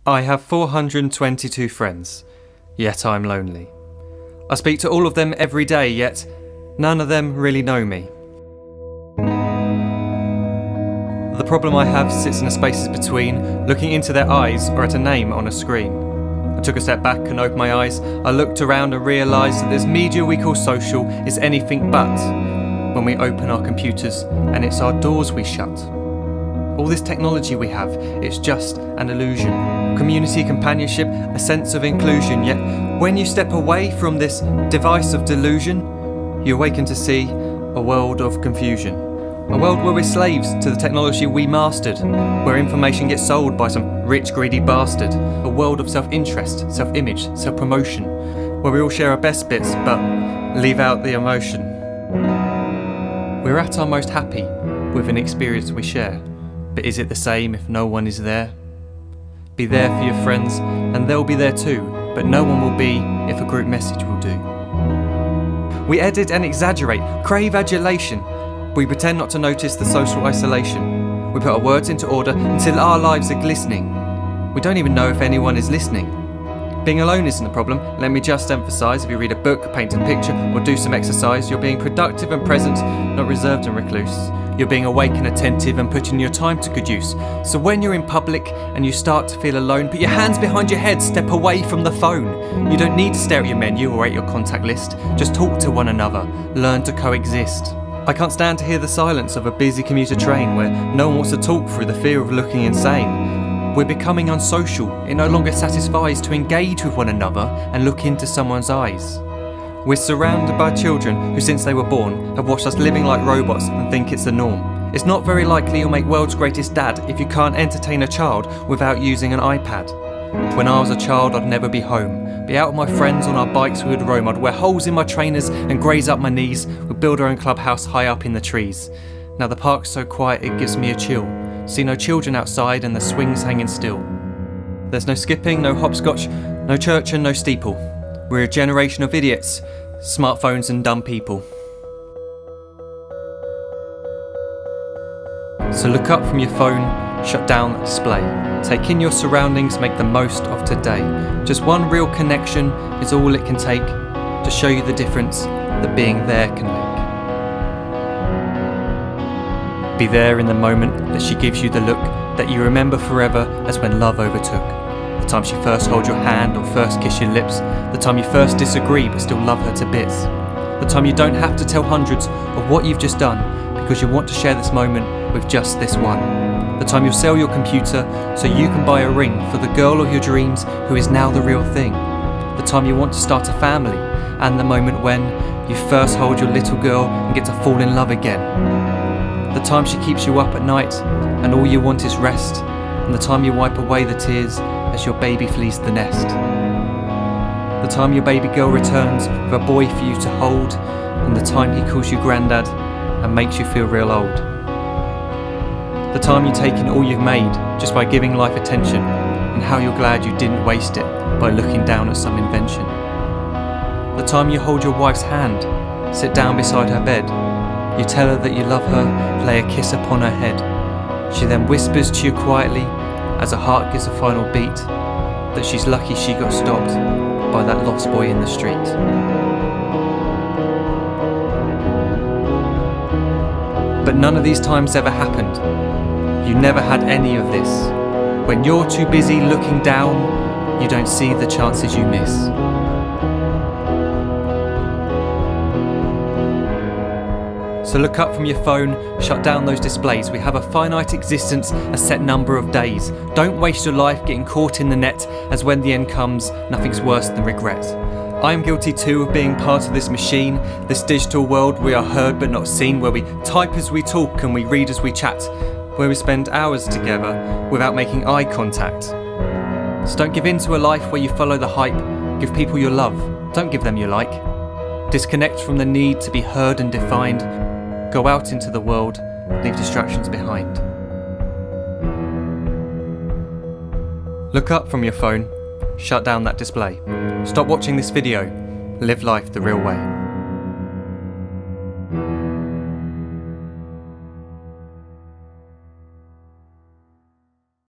I have 422 friends, yet I'm lonely. I speak to all of them every day, yet none of them really know me. The problem I have sits in the spaces between looking into their eyes or at a name on a screen. I took a step back and opened my eyes. I looked around and realised that this media we call social is anything but when we open our computers and it's our doors we shut. All this technology we have, it's just an illusion. Community, companionship, a sense of inclusion. Yet when you step away from this device of delusion, you awaken to see a world of confusion. A world where we're slaves to the technology we mastered, where information gets sold by some rich, greedy bastard. A world of self-interest, self-image, self-promotion, where we all share our best bits but leave out the emotion. We're at our most happy with an experience we share. But is it the same if no one is there? Be there for your friends and they'll be there too, but no one will be if a group message will do. We edit and exaggerate, crave adulation. We pretend not to notice the social isolation. We put our words into order until our lives are glistening. We don't even know if anyone is listening. Being alone isn't the problem. Let me just emphasise, if you read a book, paint a picture or do some exercise, you're being productive and present, not reserved and recluse. You're being awake and attentive and putting your time to good use. So when you're in public and you start to feel alone, put your hands behind your head, step away from the phone. You don't need to stare at your menu or at your contact list. Just talk to one another, learn to coexist. I can't stand to hear the silence of a busy commuter train where no one wants to talk through the fear of looking insane. We're becoming unsocial. It no longer satisfies to engage with one another and look into someone's eyes. We're surrounded by children who, since they were born, have watched us living like robots and think it's the norm. It's not very likely you'll make world's greatest dad if you can't entertain a child without using an iPad. When I was a child, I'd never be home. Be out with my friends on our bikes we would roam. I'd wear holes in my trainers and graze up my knees. We'd build our own clubhouse high up in the trees. Now the park's so quiet it gives me a chill. See no children outside and the swings hanging still. There's no skipping, no hopscotch, no church and no steeple. We're a generation of idiots, smartphones and dumb people. So look up from your phone, shut down the display. Take in your surroundings, make the most of today. Just one real connection is all it can take to show you the difference that being there can make. Be there in the moment that she gives you the look that you remember forever as when love overtook. The time she first holds your hand or first kiss your lips. The time you first disagree but still love her to bits. The time you don't have to tell hundreds of what you've just done because you want to share this moment with just this one. The time you'll sell your computer so you can buy a ring for the girl of your dreams who is now the real thing. The time you want to start a family and the moment when you first hold your little girl and get to fall in love again. The time she keeps you up at night and all you want is rest, and the time you wipe away the tears as your baby flees the nest. The time your baby girl returns with a boy for you to hold, and the time he calls you granddad and makes you feel real old. The time you take in all you've made just by giving life attention, and how you're glad you didn't waste it by looking down at some invention. The time you hold your wife's hand, sit down beside her bed, you tell her that you love her, lay a kiss upon her head. She then whispers to you quietly, as her heart gives a final beat, that she's lucky she got stopped by that lost boy in the street. But none of these times ever happened. You never had any of this. When you're too busy looking down, you don't see the chances you miss. So look up from your phone, shut down those displays. We have a finite existence, a set number of days. Don't waste your life getting caught in the net, as when the end comes, nothing's worse than regret. I am guilty too of being part of this machine, this digital world we are heard but not seen, where we type as we talk and we read as we chat, where we spend hours together without making eye contact. So don't give in to a life where you follow the hype. Give people your love, don't give them your like. Disconnect from the need to be heard and defined. Go out into the world, leave distractions behind. Look up from your phone, shut down that display. Stop watching this video, live life the real way.